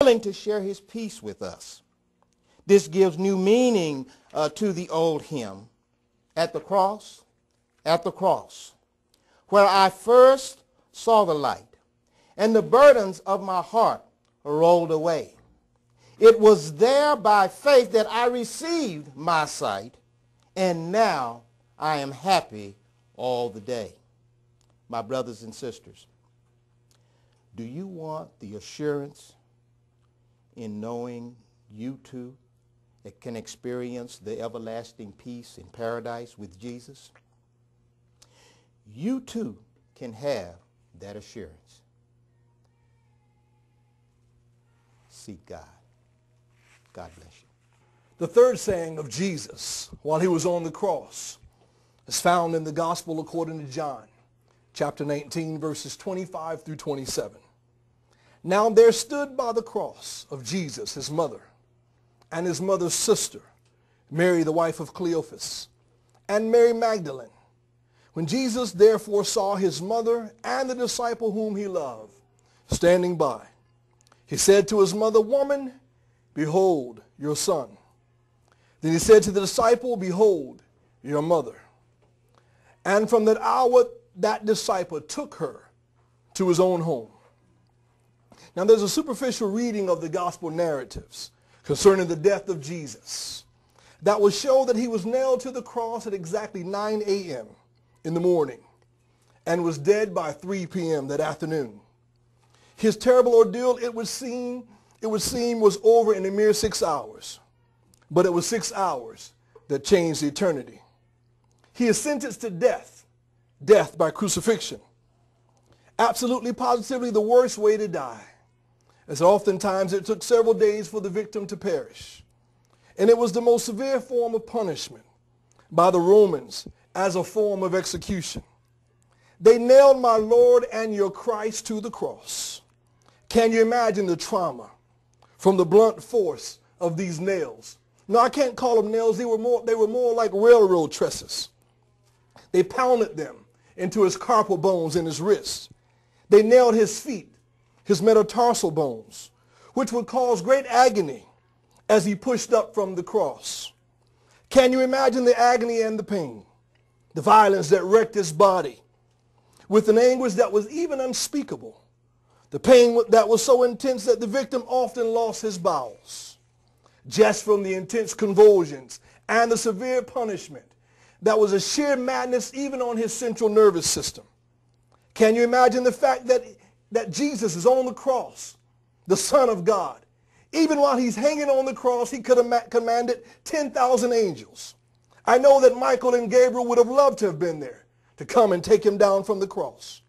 willing to share his peace with us. This gives new meaning to the old hymn, at the cross, where I first saw the light, and the burdens of my heart rolled away. It was there by faith that I received my sight, and now I am happy all the day. My brothers and sisters, do you want the assurance in knowing you too can experience the everlasting peace in paradise with Jesus? You too can have that assurance. Seek God. God bless you. The third saying of Jesus while he was on the cross is found in the Gospel according to John, chapter 19, verses 25 through 27. Now there stood by the cross of Jesus his mother and his mother's sister, Mary the wife of Cleophas, and Mary Magdalene. When Jesus therefore saw his mother and the disciple whom he loved standing by, he said to his mother, Woman, behold your son. Then he said to the disciple, Behold your mother. And from that hour that disciple took her to his own home. Now there's a superficial reading of the gospel narratives concerning the death of Jesus that will show that he was nailed to the cross at exactly 9 a.m. in the morning and was dead by 3 p.m. that afternoon. His terrible ordeal, it would seem, was over in a mere 6 hours. But it was 6 hours that changed eternity. He is sentenced to death by crucifixion. Absolutely, positively the worst way to die, as oftentimes it took several days for the victim to perish. And it was the most severe form of punishment by the Romans as a form of execution. They nailed my Lord and your Christ to the cross. Can you imagine the trauma from the blunt force of these nails? No, I can't call them nails. They were more like railroad trestles. They pounded them into his carpal bones in his wrists. They nailed his feet, his metatarsal bones, which would cause great agony as he pushed up from the cross. Can you imagine the agony and the pain, the violence that wrecked his body with an anguish that was even unspeakable, the pain that was so intense that the victim often lost his bowels, just from the intense convulsions and the severe punishment that was a sheer madness even on his central nervous system. Can you imagine the fact that Jesus is on the cross, the Son of God? Even while he's hanging on the cross, he could have commanded 10,000 angels. I know that Michael and Gabriel would have loved to have been there to come and take him down from the cross.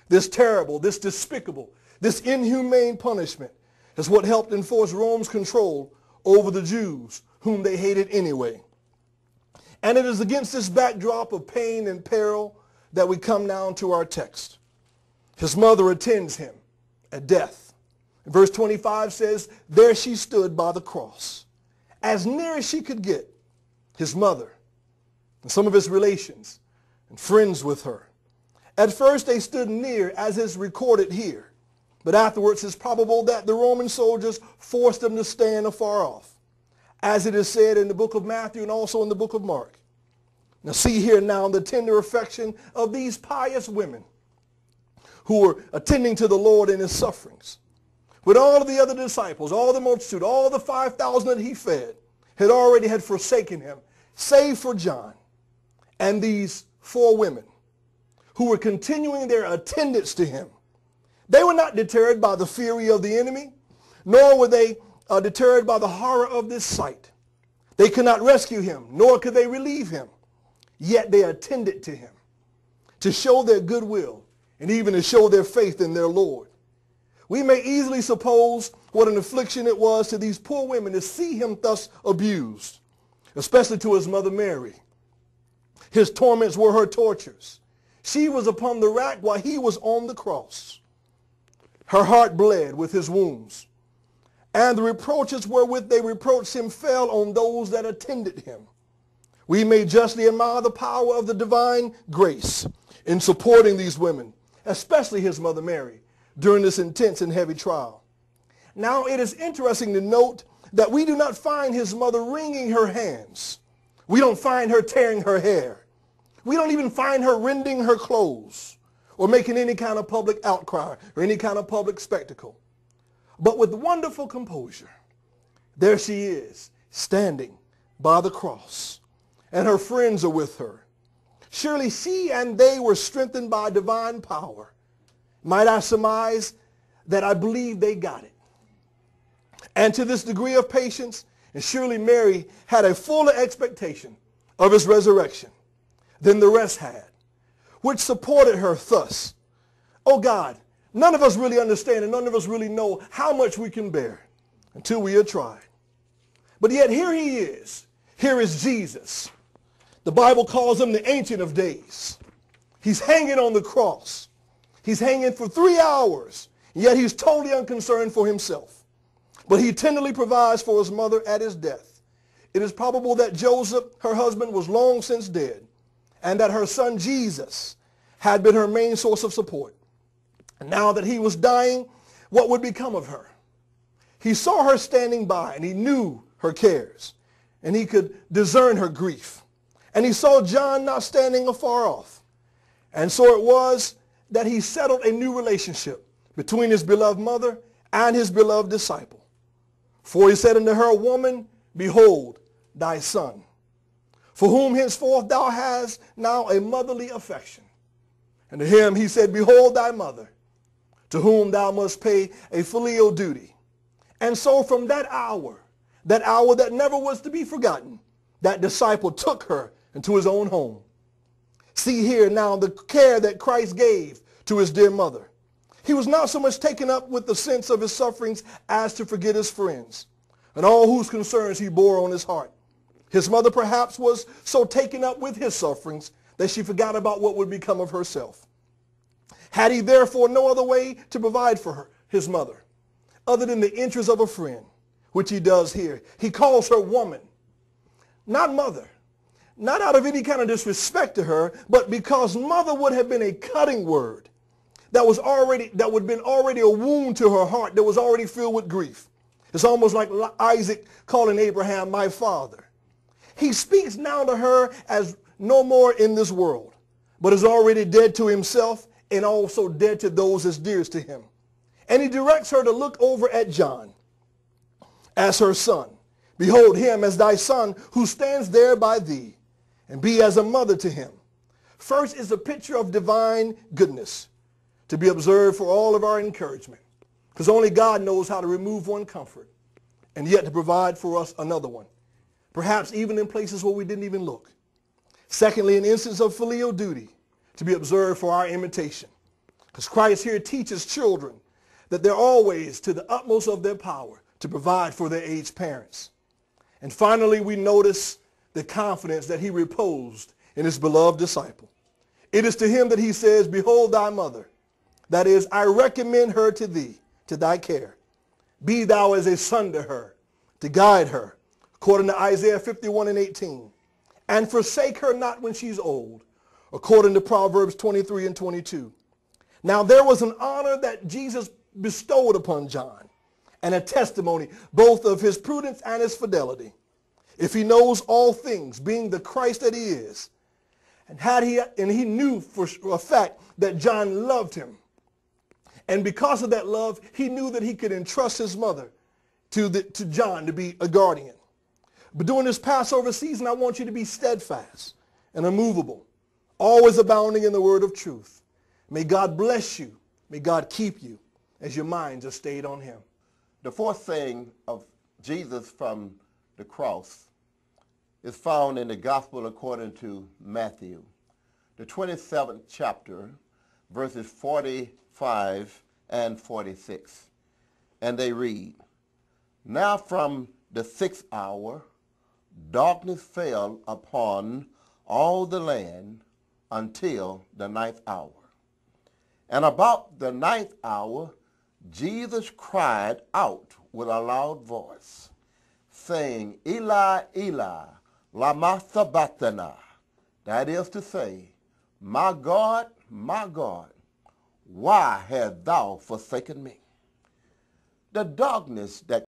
This terrible, this despicable, this inhumane punishment is what helped enforce Rome's control over the Jews, whom they hated anyway. And it is against this backdrop of pain and peril that we come now to our text. His mother attends him at death. Verse 25 says, there she stood by the cross, as near as she could get, his mother and some of his relations and friends with her. At first they stood near, as is recorded here, but afterwards it's probable that the Roman soldiers forced them to stand afar off, as it is said in the book of Matthew and also in the book of Mark. Now see here now the tender affection of these pious women who were attending to the Lord in his sufferings. With all of the other disciples, all the multitude, all the 5,000 that he fed, had forsaken him, save for John and these 4 women who were continuing their attendance to him. They were not deterred by the fury of the enemy, nor were they deterred by the horror of this sight. They could not rescue him, nor could they relieve him. Yet they attended to him to show their goodwill and even to show their faith in their Lord. We may easily suppose what an affliction it was to these poor women to see him thus abused, especially to his mother Mary. His torments were her tortures. She was upon the rack while he was on the cross. Her heart bled with his wounds, and the reproaches wherewith they reproached him fell on those that attended him. We may justly admire the power of the divine grace in supporting these women, especially his mother Mary, during this intense and heavy trial. Now it is interesting to note that we do not find his mother wringing her hands. We don't find her tearing her hair. We don't even find her rending her clothes or making any kind of public outcry or any kind of public spectacle. But with wonderful composure, there she is, standing by the cross, and her friends are with her. Surely she and they were strengthened by divine power. Might I surmise that I believe they got it? And to this degree of patience, and surely Mary had a fuller expectation of his resurrection than the rest had, which supported her thus. Oh God, none of us really understand and none of us really know how much we can bear until we are tried. But yet here he is. Here is Jesus. The Bible calls him the Ancient of Days. He's hanging on the cross. He's hanging for 3 hours, and yet he's totally unconcerned for himself. But he tenderly provides for his mother at his death. It is probable that Joseph, her husband, was long since dead, and that her son Jesus had been her main source of support. And now that he was dying, what would become of her? He saw her standing by, and he knew her cares, and he could discern her grief. And he saw John not standing afar off. And so it was that he settled a new relationship between his beloved mother and his beloved disciple. For he said unto her, Woman, behold thy son, for whom henceforth thou hast now a motherly affection. And to him he said, Behold thy mother, to whom thou must pay a filial duty. And so from that hour that never was to be forgotten, that disciple took her into his own home. See here now the care that Christ gave to his dear mother. He was not so much taken up with the sense of his sufferings as to forget his friends and all whose concerns he bore on his heart. His mother perhaps was so taken up with his sufferings that she forgot about what would become of herself. Had he therefore no other way to provide for her, his mother, other than the interest of a friend, which he does here? He calls her woman, not mother, not out of any kind of disrespect to her, but because mother would have been a cutting word that would have been already a wound to her heart that was already filled with grief. It's almost like Isaac calling Abraham my father. He speaks now to her as no more in this world, but is already dead to himself and also dead to those as dearest to him. And he directs her to look over at John as her son. Behold him as thy son who stands there by thee, and be as a mother to him. First is a picture of divine goodness to be observed for all of our encouragement, because only God knows how to remove one comfort and yet to provide for us another one, perhaps even in places where we didn't even look. Secondly, an instance of filial duty to be observed for our imitation, because Christ here teaches children that they're always to the utmost of their power to provide for their aged parents. And finally, we notice the confidence that he reposed in his beloved disciple. It is to him that he says, Behold thy mother. That is, I recommend her to thee, to thy care. Be thou as a son to her, to guide her, according to Isaiah 51:18. And forsake her not when she's old, according to Proverbs 23:22. Now there was an honor that Jesus bestowed upon John, and a testimony both of his prudence and his fidelity. If he knows all things, being the Christ that he is, and he knew for a fact that John loved him, and because of that love, he knew that he could entrust his mother to John to be a guardian. But during this Passover season, I want you to be steadfast and immovable, always abounding in the word of truth. May God bless you. May God keep you as your minds are stayed on him. The fourth saying of Jesus from the cross is found in the Gospel according to Matthew, the 27th chapter, verses 45 and 46. And they read, Now from the 6th hour, darkness fell upon all the land until the 9th hour. And about the 9th hour, Jesus cried out with a loud voice, saying, Eli, Eli, lama sabachthani. That is to say, my God, why hast thou forsaken me? the darkness that